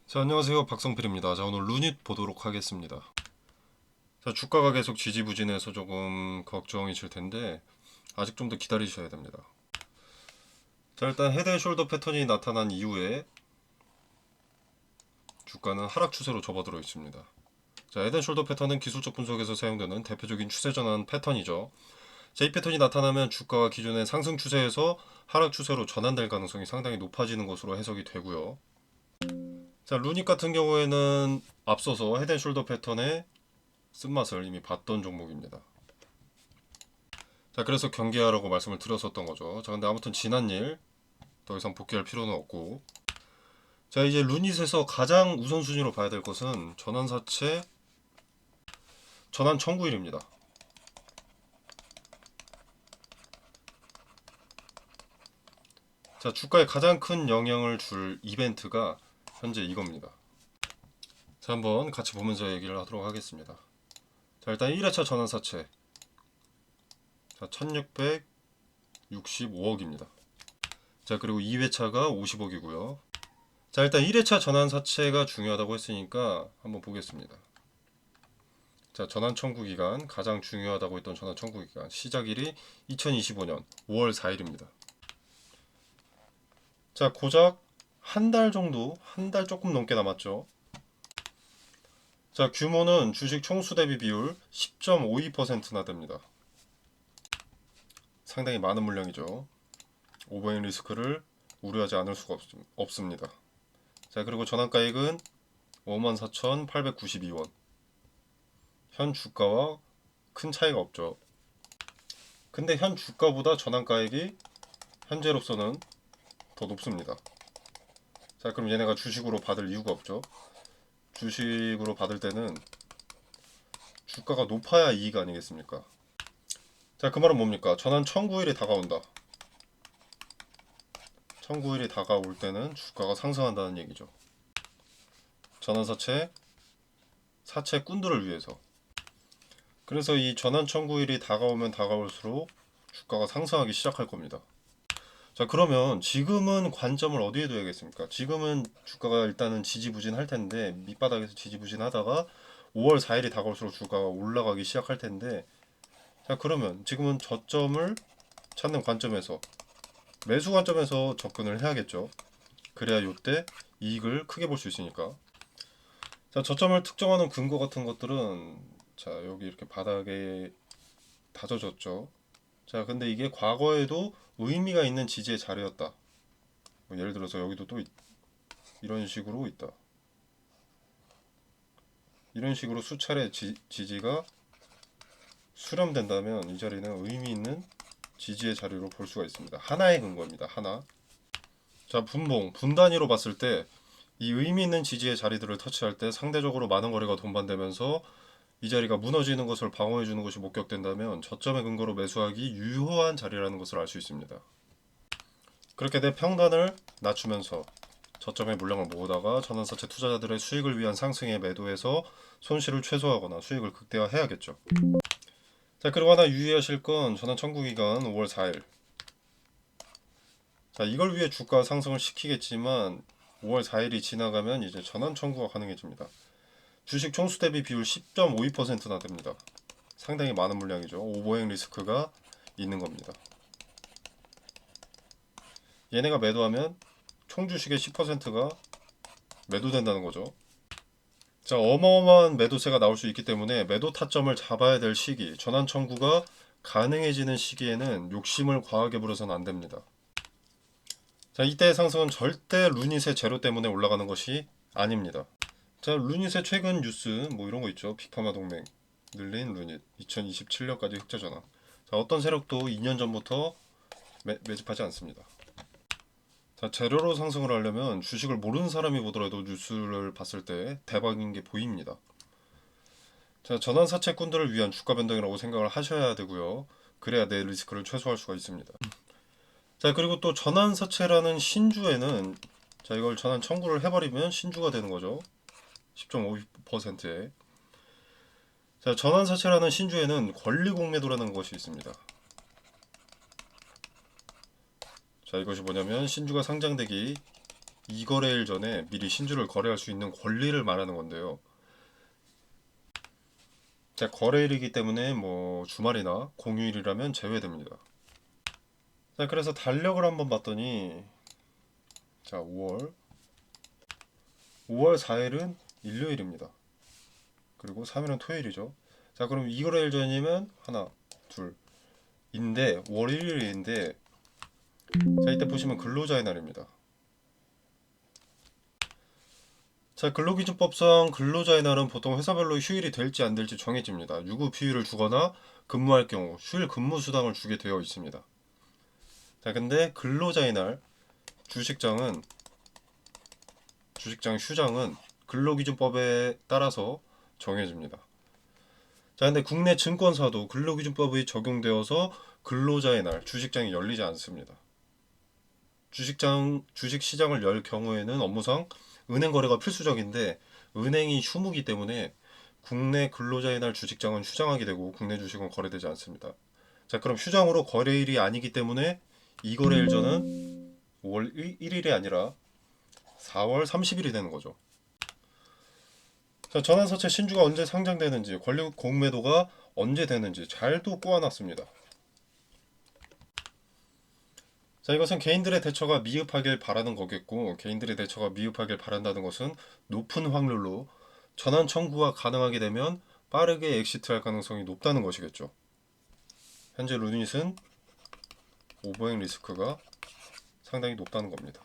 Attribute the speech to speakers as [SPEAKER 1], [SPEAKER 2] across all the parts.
[SPEAKER 1] 자, 안녕하세요. 박성필입니다. 자, 오늘 루닛 보도록 하겠습니다. 자, 주가가 계속 지지부진해서 조금 걱정이실 텐데 아직 좀 더 기다리셔야 됩니다. 자, 일단 헤드앤숄더 패턴이 나타난 이후에 주가는 하락 추세로 접어들어 있습니다. 자, 헤드앤숄더 패턴은 기술적 분석에서 사용되는 대표적인 추세 전환 패턴이죠. 자, 이 패턴이 나타나면 주가가 기존의 상승 추세에서 하락 추세로 전환될 가능성이 상당히 높아지는 것으로 해석이 되고요. 자, 루닛 같은 경우에는 앞서서 헤드앤숄더 패턴의 쓴맛을 이미 봤던 종목입니다. 자, 그래서 경계하라고 말씀을 드렸었던 거죠. 자, 근데 아무튼 지난 일 더 이상 복귀할 필요는 없고, 자, 이제 루닛에서 가장 우선순위로 봐야 될 것은 전환사채 전환 청구일입니다. 자, 주가에 가장 큰 영향을 줄 이벤트가 현재 이겁니다. 자, 한번 같이 보면서 얘기를 하도록 하겠습니다. 자, 일단 1회차 전환사채, 자, 1665억입니다. 자, 그리고 2회차가 50억이고요. 자, 일단 1회차 전환사채가 중요하다고 했으니까 한번 보겠습니다. 자, 전환 청구 기간, 가장 중요하다고 했던 전환 청구 기간, 시작일이 2025년 5월 4일입니다. 자, 고작 한 달 정도, 한 달 조금 넘게 남았죠. 자, 규모는 주식 총수 대비 비율 10.52%나 됩니다. 상당히 많은 물량이죠. 오버행 리스크를 우려하지 않을 수가 없습니다. 자, 그리고 전환가액은 54,892원. 현 주가와 큰 차이가 없죠. 근데 현 주가보다 전환가액이 현재로서는 더 높습니다. 자, 그럼 얘네가 주식으로 받을 이유가 없죠. 주식으로 받을 때는 주가가 높아야 이익 아니겠습니까? 자, 그 말은 뭡니까? 전환 청구일이 다가온다. 청구일이 다가올 때는 주가가 상승한다는 얘기죠. 전환사채, 사채꾼들을 위해서. 그래서 이 전환 청구일이 다가오면 다가올수록 주가가 상승하기 시작할 겁니다. 자, 그러면 지금은 관점을 어디에 둬야겠습니까? 지금은 주가가 일단은 지지부진할 텐데, 밑바닥에서 지지부진하다가 5월 4일이 다가올수록 주가가 올라가기 시작할 텐데, 자, 그러면 지금은 저점을 찾는 관점에서, 매수 관점에서 접근을 해야겠죠. 그래야 이때 이익을 크게 볼 수 있으니까. 자, 저점을 특정하는 근거 같은 것들은, 자, 여기 이렇게 바닥에 다져졌죠. 자, 근데 이게 과거에도 의미가 있는 지지의 자리였다. 뭐 예를 들어서 여기도 또 이런 식으로 있다. 이런 식으로 수차례 지지가 수렴된다면 이 자리는 의미 있는 지지의 자리로 볼 수가 있습니다. 하나의 근거입니다. 하나. 자, 분 단위로 봤을 때 이 의미 있는 지지의 자리들을 터치할 때 상대적으로 많은 거래가 동반되면서 이 자리가 무너지는 것을 방어해 주는 것이 목격된다면 저점의 근거로 매수하기 유효한 자리라는 것을 알 수 있습니다. 그렇게 내 평단을 낮추면서 저점의 물량을 모으다가 전환사채 투자자들의 수익을 위한 상승에 매도해서 손실을 최소화하거나 수익을 극대화해야겠죠. 자, 그리고 하나 유의하실 건 전환 청구 기간 5월 4일. 자, 이걸 위해 주가 상승을 시키겠지만 5월 4일이 지나가면 이제 전환 청구가 가능해집니다. 주식 총수 대비 비율 10.52%나 됩니다. 상당히 많은 물량이죠. 오버행 리스크가 있는 겁니다. 얘네가 매도하면 총 주식의 10%가 매도된다는 거죠. 자, 어마어마한 매도세가 나올 수 있기 때문에 매도 타점을 잡아야 될 시기, 전환 청구가 가능해지는 시기에는 욕심을 과하게 부려서는 안 됩니다. 자, 이때의 상승은 절대 루닛의 제로 때문에 올라가는 것이 아닙니다. 자, 루닛의 최근 뉴스 뭐 이런 거 있죠. 빅파마 동맹 늘린 루닛 2027년까지 흑자 전환. 자, 어떤 세력도 2년 전부터 매집하지 않습니다. 자, 재료로 상승을 하려면 주식을 모르는 사람이 보더라도 뉴스를 봤을 때 대박인 게 보입니다. 자, 전환 사채꾼들을 위한 주가 변동이라고 생각을 하셔야 되고요. 그래야 내 리스크를 최소화할 수가 있습니다. 자, 그리고 또 전환 사채라는 신주에는 자, 이걸 전환 청구를 해버리면 신주가 되는 거죠. 10.52%에. 자, 전환 사채라는 신주에는 권리 공매도라는 것이 있습니다. 자, 이것이 뭐냐면 신주가 상장되기 이 거래일 전에 미리 신주를 거래할 수 있는 권리를 말하는 건데요. 자, 거래일이기 때문에 뭐 주말이나 공휴일이라면 제외됩니다. 자, 그래서 달력을 한번 봤더니 자, 5월 4일은 일요일입니다. 그리고 3일은 토요일이죠. 자, 그럼 이 거래일 전이면 하나, 둘인데 5월 1일인데 자, 이때 보시면 근로자의 날입니다. 자, 근로기준법상 근로자의 날은 보통 회사별로 휴일이 될지 안 될지 정해집니다. 유급 휴일을 주거나 근무할 경우 휴일 근무 수당을 주게 되어 있습니다. 자, 근데 근로자의 날 주식장 휴장은 근로기준법에 따라서 정해집니다. 자, 근데 국내 증권사도 근로기준법이 적용되어서 근로자의 날 주식장이 열리지 않습니다. 주식시장을 열 경우에는 업무상 은행 거래가 필수적인데 은행이 휴무기 때문에 국내 근로자의 날 주식장은 휴장하게 되고 국내 주식은 거래되지 않습니다. 자, 그럼 휴장으로 거래일이 아니기 때문에 이 거래일 전은 5월 1일이 아니라 4월 30일이 되는 거죠. 자, 전환사채 신주가 언제 상장되는지, 권리 공매도가 언제 되는지 잘도 꼬아놨습니다. 자, 이것은 개인들의 대처가 미흡하길 바라는 거겠고, 개인들의 대처가 미흡하길 바란다는 것은 높은 확률로 전환 청구가 가능하게 되면 빠르게 엑시트할 가능성이 높다는 것이겠죠. 현재 루닛은 오버행 리스크가 상당히 높다는 겁니다.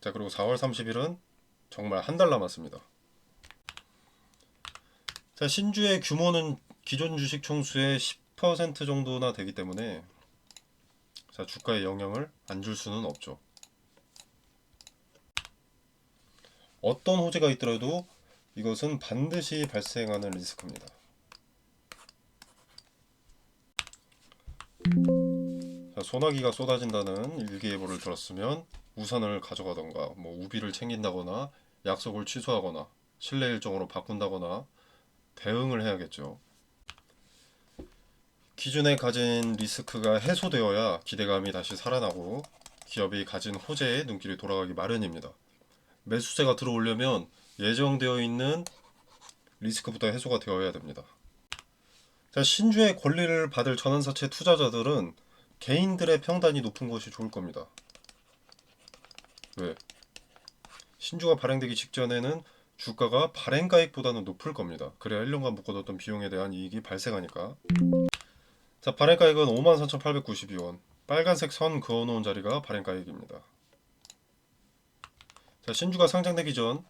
[SPEAKER 1] 자, 그리고 4월 30일은 정말 한 달 남았습니다. 자, 신주의 규모는 기존 주식 총수의 10% 정도나 되기 때문에 자, 주가에 영향을 안 줄 수는 없죠. 어떤 호재가 있더라도 이것은 반드시 발생하는 리스크입니다. 자, 소나기가 쏟아진다는 일기예보를 들었으면 우산을 가져가던가 뭐 우비를 챙긴다거나 약속을 취소하거나 실내 일정으로 바꾼다거나 대응을 해야겠죠. 기존에 가진 리스크가 해소되어야 기대감이 다시 살아나고 기업이 가진 호재에 눈길이 돌아가기 마련입니다. 매수세가 들어오려면 예정되어 있는 리스크부터 해소가 되어야 됩니다. 자, 신주의 권리를 받을 전환사채 투자자들은 개인들의 평단이 높은 것이 좋을 겁니다. 왜? 신주가 발행되기 직전에는 주가가 발행가액보다는 높을 겁니다. 그래야 1년간 묶어뒀던 비용에 대한 이익이 발생하니까. 자, 발행가액은 54,892원. 빨간색 선 그어놓은 자리가 발행가액입니다. 자, 신주가 상장되기 전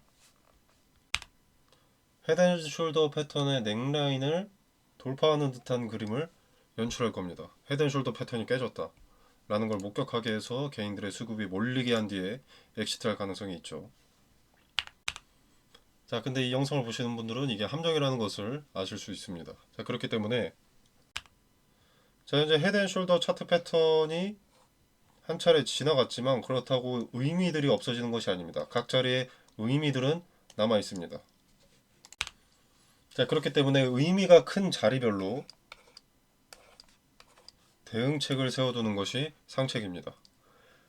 [SPEAKER 1] 헤드앤숄더 패턴의 넥라인을 돌파하는 듯한 그림을 연출할 겁니다. 헤드앤숄더 패턴이 깨졌다 라는 걸 목격하게 해서 개인들의 수급이 몰리게 한 뒤에 엑시트할 가능성이 있죠. 자, 근데 이 영상을 보시는 분들은 이게 함정이라는 것을 아실 수 있습니다. 자, 그렇기 때문에 자, 현재 헤드앤숄더 차트 패턴이 한 차례 지나갔지만 그렇다고 의미들이 없어지는 것이 아닙니다. 각 자리에 의미들은 남아 있습니다. 자, 그렇기 때문에 의미가 큰 자리별로 대응책을 세워두는 것이 상책입니다.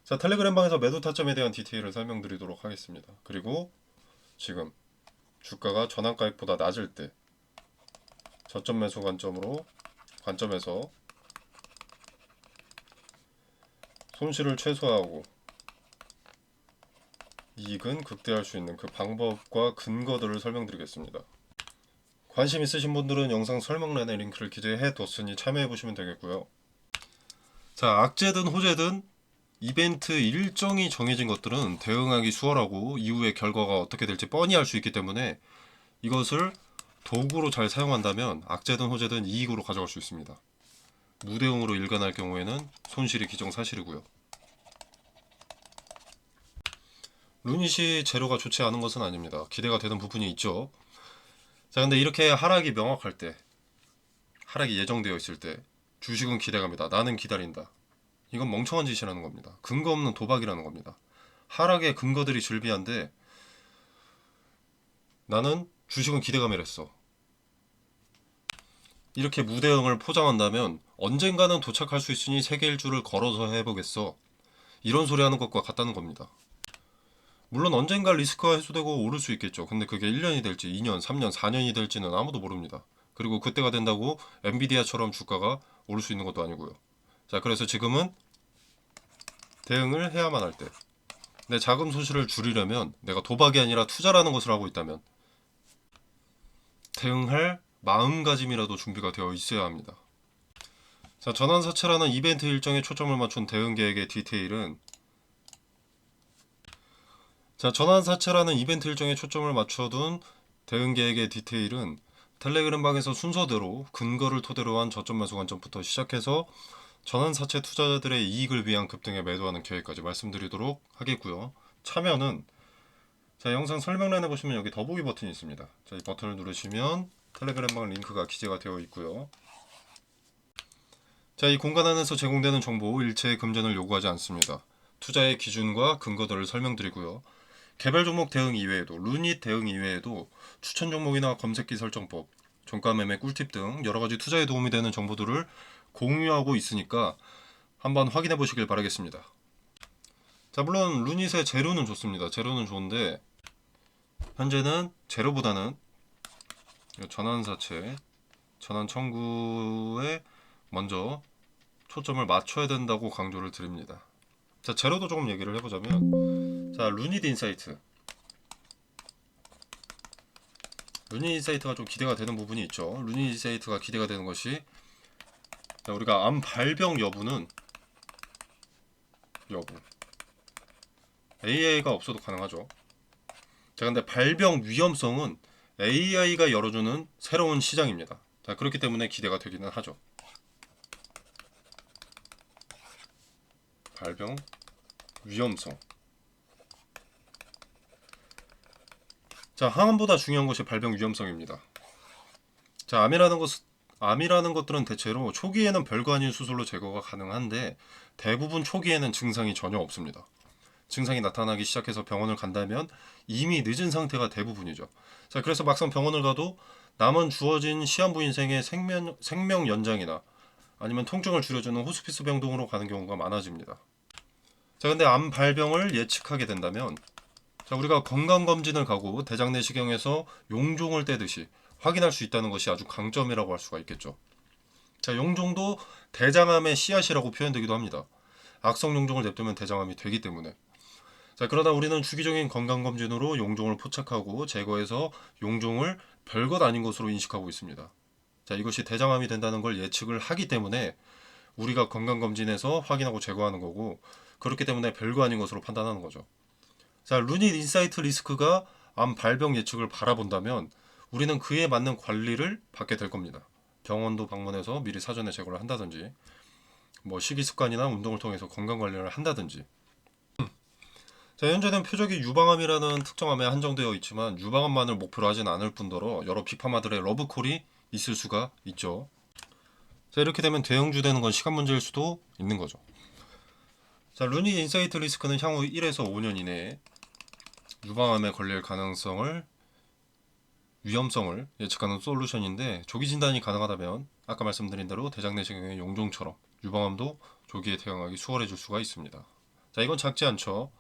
[SPEAKER 1] 자, 텔레그램 방에서 매도 타점에 대한 디테일을 설명드리도록 하겠습니다. 그리고 지금 주가가 전환가액보다 낮을 때 저점 매수 관점에서 손실을 최소화하고 이익은 극대화할 수 있는 그 방법과 근거들을 설명드리겠습니다. 관심 있으신 분들은 영상 설명란에 링크를 기재해 뒀으니 참여해 보시면 되겠고요. 자, 악재든 호재든 이벤트 일정이 정해진 것들은 대응하기 수월하고 이후의 결과가 어떻게 될지 뻔히 알 수 있기 때문에 이것을 도구로 잘 사용한다면 악재든 호재든 이익으로 가져갈 수 있습니다. 무대응으로 일관할 경우에는 손실이 기정사실이고요. 루닛이 재료가 좋지 않은 것은 아닙니다. 기대가 되는 부분이 있죠. 자, 근데 이렇게 하락이 명확할 때, 하락이 예정되어 있을 때 주식은 기대갑니다. 나는 기다린다. 이건 멍청한 짓이라는 겁니다. 근거 없는 도박이라는 겁니다. 하락의 근거들이 즐비한데 나는 주식은 기대감이랬어. 이렇게 무대응을 포장한다면 언젠가는 도착할 수 있으니 세계 일주를 걸어서 해보겠어. 이런 소리 하는 것과 같다는 겁니다. 물론 언젠가 리스크가 해소되고 오를 수 있겠죠. 근데 그게 1년이 될지 2년, 3년, 4년이 될지는 아무도 모릅니다. 그리고 그때가 된다고 엔비디아처럼 주가가 오를 수 있는 것도 아니고요. 자, 그래서 지금은 대응을 해야만 할 때. 내 자금 손실을 줄이려면, 내가 도박이 아니라 투자라는 것을 하고 있다면 대응할 마음가짐이라도 준비가 되어 있어야 합니다. 자, 전환사채라는 이벤트 일정에 초점을 맞춘 대응 계획의 디테일은, 자, 전환사채라는 이벤트 일정에 초점을 맞춰둔 대응 계획의 디테일은 텔레그램 방에서 순서대로 근거를 토대로 한 저점 매수 관점부터 시작해서 전환사채 투자자들의 이익을 위한 급등에 매도하는 계획까지 말씀드리도록 하겠고요. 참여는, 자, 영상 설명란에 보시면 여기 더보기 버튼이 있습니다. 자, 이 버튼을 누르시면 텔레그램 방 링크가 기재가 되어 있고요. 자, 이 공간 안에서 제공되는 정보 일체의 금전을 요구하지 않습니다. 투자의 기준과 근거들을 설명드리고요. 개별 종목 대응 이외에도, 루닛 대응 이외에도 추천 종목이나 검색기 설정법, 종가 매매 꿀팁 등 여러가지 투자에 도움이 되는 정보들을 공유하고 있으니까 한번 확인해 보시길 바라겠습니다. 자, 물론 루닛의 재료는 좋습니다. 재료는 좋은데 현재는 재료보다는 전환사채, 전환 청구에 먼저 초점을 맞춰야 된다고 강조를 드립니다. 자, 재료도 조금 얘기를 해보자면, 자, 루닛 인사이트. 루닛 인사이트가 좀 기대가 되는 부분이 있죠. 루닛 인사이트가 기대가 되는 것이, 자, 우리가 암 발병 여부 AI가 없어도 가능하죠. 자, 근데 발병 위험성은 AI가 열어주는 새로운 시장입니다. 자, 그렇기 때문에 기대가 되기는 하죠. 발병 위험성. 자, 항암보다 중요한 것이 발병 위험성입니다. 자, 암이라는 것들은 대체로 초기에는 별거 아닌 수술로 제거가 가능한데 대부분 초기에는 증상이 전혀 없습니다. 증상이 나타나기 시작해서 병원을 간다면 이미 늦은 상태가 대부분이죠. 자, 그래서 막상 병원을 가도 남은 주어진 시한부 인생의 생명 연장이나 아니면 통증을 줄여주는 호스피스 병동으로 가는 경우가 많아집니다. 자, 근데 암 발병을 예측하게 된다면, 자, 우리가 건강검진을 가고 대장 내시경에서 용종을 떼듯이 확인할 수 있다는 것이 아주 강점이라고 할 수가 있겠죠. 자, 용종도 대장암의 씨앗이라고 표현되기도 합니다. 악성 용종을 냅두면 대장암이 되기 때문에. 자, 그러다 우리는 주기적인 건강검진으로 용종을 포착하고 제거해서 용종을 별것 아닌 것으로 인식하고 있습니다. 자, 이것이 대장암이 된다는 걸 예측을 하기 때문에 우리가 건강검진에서 확인하고 제거하는 거고, 그렇기 때문에 별거 아닌 것으로 판단하는 거죠. 자, 루닛 인사이트 리스크가 암 발병 예측을 바라본다면 우리는 그에 맞는 관리를 받게 될 겁니다. 병원도 방문해서 미리 사전에 제거를 한다든지, 뭐 식이 습관이나 운동을 통해서 건강 관리를 한다든지. 자, 현재는 표적이 유방암이라는 특정암에 한정되어 있지만 유방암만을 목표로 하진 않을 뿐더러 여러 비파마들의 러브콜이 있을 수가 있죠. 자, 이렇게 되면 대형주 되는 건 시간 문제일 수도 있는 거죠. 자, 루닛 인사이트 리스크는 향후 1에서 5년 이내에 유방암에 걸릴 위험성을 예측하는 솔루션인데, 조기 진단이 가능하다면 아까 말씀드린 대로 대장 내시경의 용종처럼 유방암도 조기에 대응하기 수월해질 수가 있습니다. 자, 이건 작지 않죠.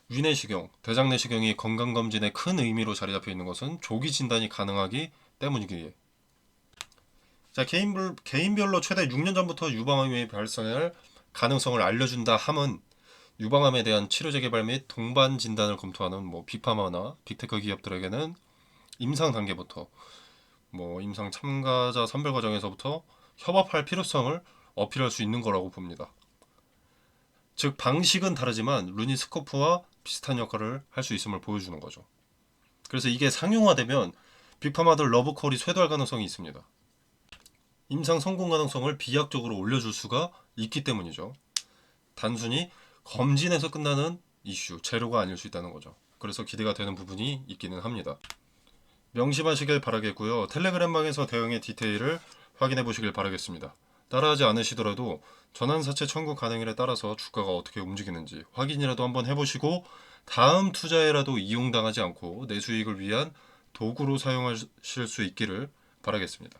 [SPEAKER 1] 위내시경, 대장 내시경이 건강검진에 큰 의미로 자리 잡혀 있는 것은 조기 진단이 가능하기 때문이기에. 자, 개인별로 최대 6년 전부터 유방암이 발생할 가능성을 알려준다 함은 유방암에 대한 치료 재개발 및 동반 진단을 검토하는 빅파마나 빅테크 기업들에게는 임상 단계부터 임상 참가자 선별 과정에서부터 협업할 필요성을 어필할 수 있는 거라고 봅니다. 즉, 방식은 다르지만 루닛 스코프와 비슷한 역할을 할 수 있음을 보여주는 거죠. 그래서 이게 상용화되면 빅파마들 러브콜이 쇄도할 가능성이 있습니다. 임상 성공 가능성을 비약적으로 올려줄 수가 있기 때문이죠. 단순히 검진에서 끝나는 이슈, 재료가 아닐 수 있다는 거죠. 그래서 기대가 되는 부분이 있기는 합니다. 명심하시길 바라겠고요. 텔레그램방에서 대응의 디테일을 확인해 보시길 바라겠습니다. 따라하지 않으시더라도 전환사채 청구 가능일에 따라서 주가가 어떻게 움직이는지 확인이라도 한번 해보시고 다음 투자에라도 이용당하지 않고 내 수익을 위한 도구로 사용하실 수 있기를 바라겠습니다.